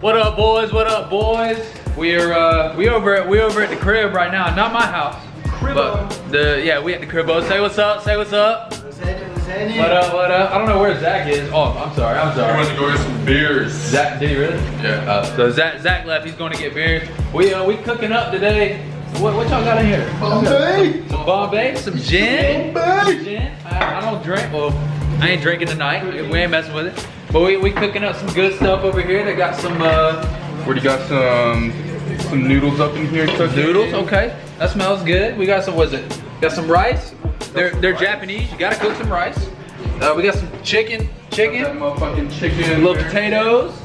What up, boys? What up, boys? We over at the crib right now. Not my house. Cribbo. But we at the cribbo. Say what's up. Say what's up. What up? What up? I don't know where Zach is. Oh, I'm sorry. He went to go get some beers. Zach, did he really? Yeah. So Zach left. He's going to get beers. We cooking up today. What y'all got in here? Bombay. Some Bombay, some gin. Bombay. Some gin. I don't drink. Well, I ain't drinking tonight. We ain't messing with it. But we cooking up some good stuff over here. They got some. Where you got some noodles up in here cooking? Noodles. Okay. That smells good. We got some. What's it? Got some rice. They're Japanese. You gotta cook some rice. We got some chicken. That motherfucking chicken. Little potatoes.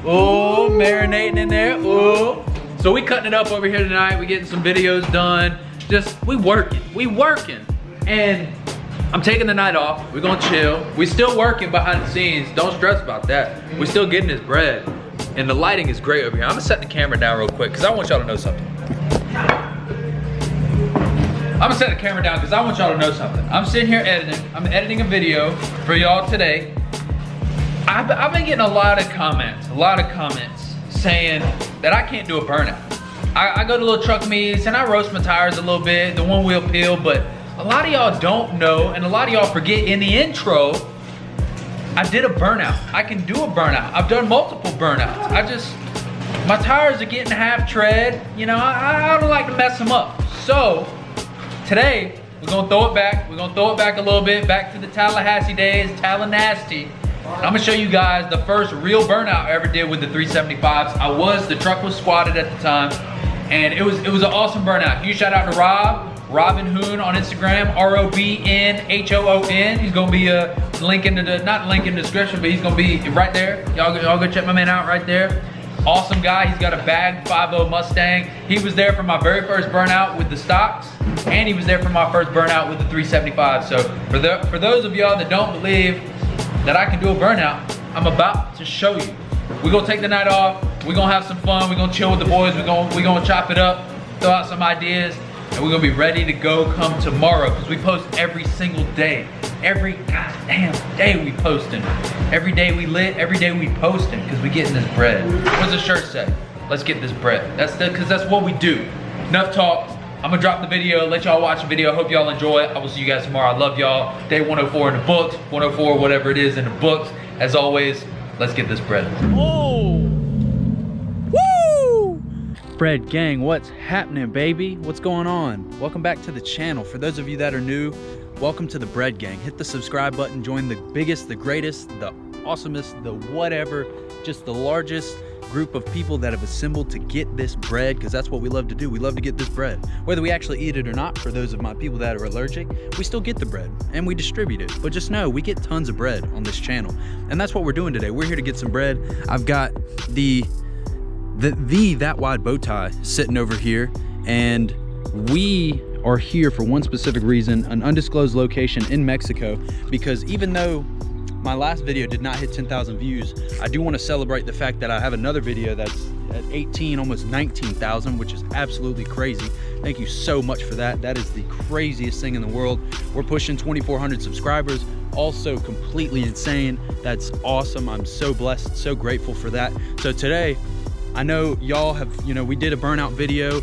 Oh, marinating in there. Oh. So we cutting it up over here tonight. We getting some videos done. We working. And I'm taking the night off. We're gonna chill. We still working behind the scenes. Don't stress about that. We still getting this bread. And the lighting is great over here. I'm gonna set the camera down real quick because I want y'all to know something. I'm gonna set the camera down because I want y'all to know something. I'm sitting here editing. I'm editing a video for y'all today. I've been getting a lot of comments saying that I can't do a burnout. I go to little truck meets and I roast my tires a little bit, the one wheel peel, but a lot of y'all don't know and a lot of y'all forget in the intro, I did a burnout. I can do a burnout. I've done multiple burnouts. My tires are getting half tread. You know, I don't like to mess them up. So, today, we're gonna throw it back. We're gonna throw it back a little bit, back to the Tallahassee days, Tallanasty. I'm gonna show you guys the first real burnout I ever did with the 375s. The truck was squatted at the time, and it was an awesome burnout. Huge shout out to Robin Hoon on Instagram, ROBNHOON. He's gonna be link in the, not link in the description, but he's gonna be right there. Y'all go check my man out right there. Awesome guy, he's got a bag 5.0 Mustang. He was there for my very first burnout with the stocks, and he was there for my first burnout with the 375. So for those of y'all that don't believe that I can do a burnout, I'm about to show you. We're gonna take the night off, we're gonna have some fun, we're gonna chill with the boys, we're gonna chop it up, throw out some ideas, and we're gonna be ready to go come tomorrow, because we post every single day. Every goddamn day we posting. Every day we lit, every day we posting, because we getting this bread. What's the shirt say? Let's get this bread. Because that's what we do. Enough talk. I'm gonna drop the video, let y'all watch the video. Hope y'all enjoy it. I will see you guys tomorrow. I love y'all. Day 104 in the books, 104, whatever it is in the books. As always, let's get this bread. Oh! Woo! Bread gang, what's happening, baby? What's going on? Welcome back to the channel. For those of you that are new, welcome to the Bread Gang. Hit the subscribe button, join the biggest, the greatest, the awesomest, the whatever, just the largest group of people that have assembled to get this bread, because that's what we love to do. We love to get this bread. Whether we actually eat it or not, for those of my people that are allergic, we still get the bread and we distribute it. But just know, we get tons of bread on this channel. And that's what we're doing today. We're here to get some bread. I've got the That Wide bow tie sitting over here, and we are here for one specific reason, an undisclosed location in Mexico, because even though my last video did not hit 10,000 views, I do want to celebrate the fact that I have another video that's at 18, almost 19,000, which is absolutely crazy. Thank you so much for that. That is the craziest thing in the world. We're pushing 2,400 subscribers, also completely insane. That's awesome. I'm so blessed, so grateful for that. So today, I know y'all have, we did a burnout video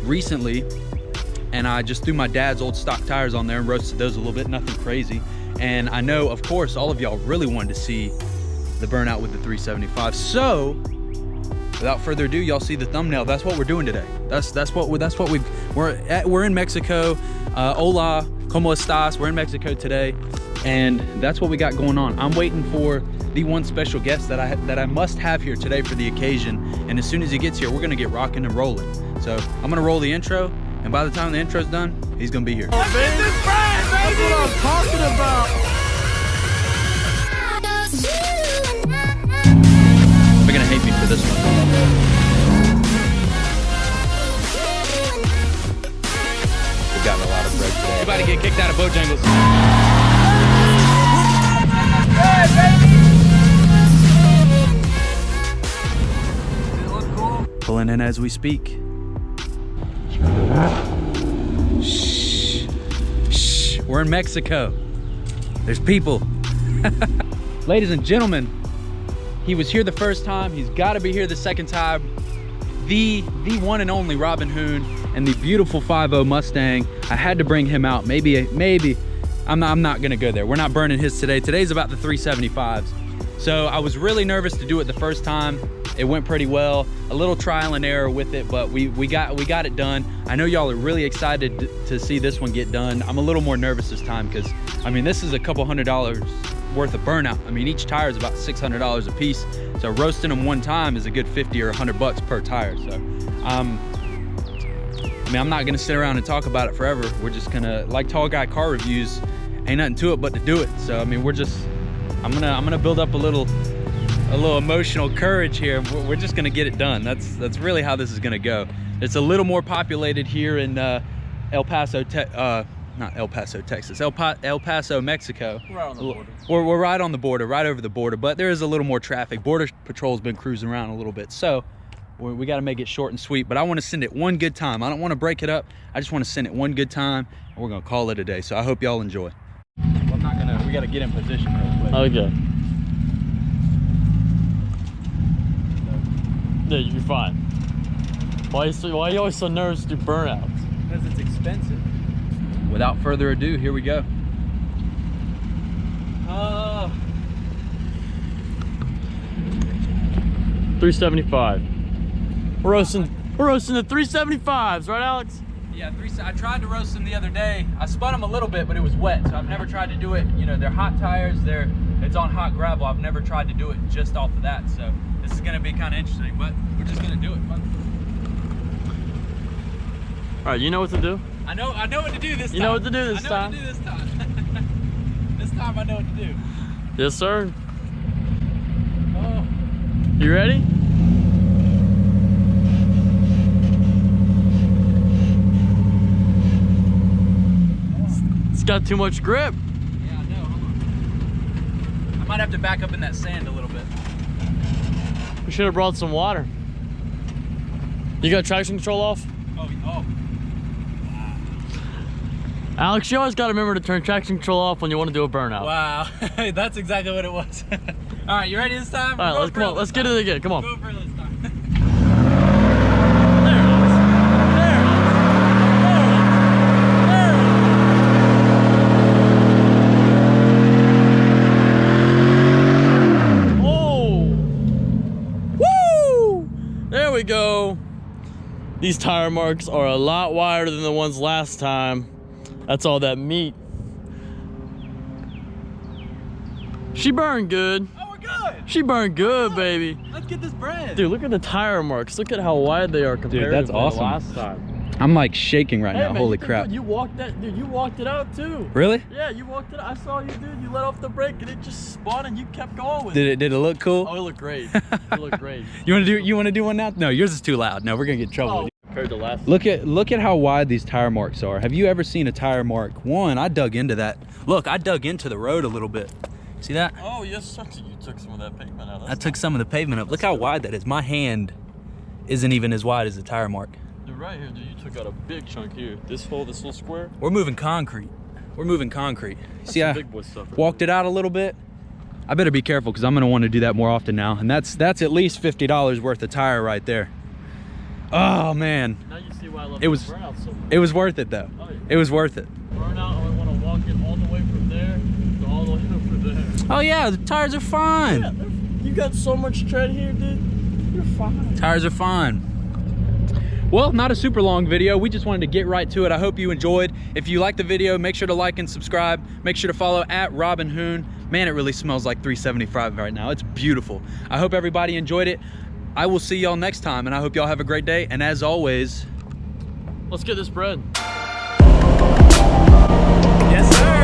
recently, and I just threw my dad's old stock tires on there and roasted those a little bit, nothing crazy. And I know, of course, all of y'all really wanted to see the burnout with the 375. So, without further ado, y'all see the thumbnail. That's what we're doing today. We're in Mexico. Hola, ¿cómo estás? We're in Mexico today, and that's what we got going on. I'm waiting for the one special guest that I must have here today for the occasion. And as soon as he gets here, we're gonna get rocking and rolling. So I'm gonna roll the intro, and by the time the intro's done, he's gonna be here. Let's get this bread, baby! That's what I'm talking about. They're gonna hate me for this one. We've gotten a lot of bread today. Everybody get kicked out of Bojangles. Hey, baby! Pulling in as we speak. Shh. Shh. We're in Mexico. There's people. Ladies and gentlemen, He was here the first time. He's got to be here the second time. The one and only Robin Hoon and the beautiful 5.0 Mustang. I had to bring him out. Maybe I'm not gonna go there. We're not burning his today. Today's about the 375s. So I was really nervous to do it the first time. It went pretty well. A little trial and error with it, but we got it done. I know y'all are really excited to see this one get done. I'm a little more nervous this time because, I mean, this is a couple $100 worth of burnout. I mean, each tire is about $600 a piece. So roasting them one time is a good 50 or 100 bucks per tire. So, I mean, I'm not gonna sit around and talk about it forever. We're just gonna, like Tall Guy car reviews, ain't nothing to it but to do it. So, I mean, I'm gonna build up a little emotional courage here. We're just gonna get it done. That's really how this is gonna go. It's a little more populated here in El Paso, not El Paso, Texas, El Paso, Mexico. We're right on the border. We're right on the border, right over the border, but there is a little more traffic. Border Patrol's been cruising around a little bit, so we got to make it short and sweet. But I want to send it one good time. I don't want to break it up. I just want to send it one good time, and we're gonna call it a day. So I hope y'all enjoy. I'm not gonna. We got to get in position real quick. Okay. Yeah, you're fine. Why are you always so nervous to do burnouts? Because it's expensive. Without further ado, here we go. 375. We're roasting the 375s, right, Alex? Yeah, I tried to roast them the other day. I spun them a little bit, but it was wet, so I've never tried to do it. You know, they're hot tires. It's on hot gravel. I've never tried to do it just off of that. So this is gonna be kind of interesting, but we're just gonna do it. All right, you know what to do. I know what to do this time. You know what to do this time. I know what to do this time. This time I know what to do. Yes, sir. Oh. You ready? It's got too much grip. Yeah, I know. Hold on. I might have to back up in that sand a little bit. We should have brought some water. You got traction control off? Oh. Alex, you always got to remember to turn traction control off when you want to do a burnout. Wow, that's exactly what it was. All right, you ready this time? All right, come on, let's get it again. Come on. Go for it this time. There it is. There it is. There it is. Oh! Woo! There we go. These tire marks are a lot wider than the ones last time. That's all that meat. She burned good. Oh, we're good. She burned good, baby. Let's get this bread. Dude, look at the tire marks. Look at how wide they are compared that's to awesome. last time. I'm like shaking right now. Man, Holy crap. Dude, you walked that, dude, you walked it out too. Really? Yeah, you walked it out. I saw you, dude. You let off the brake and it just spun and you kept going with it. Did it look cool? Oh, it looked great. It looked great. You want to do one now? No, yours is too loud. No, we're going to get in trouble. Oh, compared to last Look at how wide these tire marks are. Have you ever seen a tire mark? One, I dug into that. Look, I dug into the road a little bit. See that? Oh, yes, sir. You took some of that pavement out. I took some of the pavement up. Look how wide that is. My hand isn't even as wide as the tire mark. Dude, right here, dude, you took out a big chunk here. This little square. We're moving concrete. We're moving concrete. See, some I big boy stuff right walked there. it out a little bit. I better be careful because I'm going to want to do that more often now. And that's at least $50 worth of tire right there. Oh, man. Now you see why I love It was burnout so much. It was worth it, though. Oh, yeah. It was worth it. Burnout, I want to walk it all the way from there to all the way over there. Oh, yeah. The tires are fine. Yeah, you got so much tread here, dude. You're fine. Tires are fine. Well, not a super long video. We just wanted to get right to it. I hope you enjoyed. If you liked the video, make sure to like and subscribe. Make sure to follow @RobinHoon. Man, it really smells like 375 right now. It's beautiful. I hope everybody enjoyed it. I will see y'all next time, and I hope y'all have a great day. And as always, let's get this bread. yes, sir.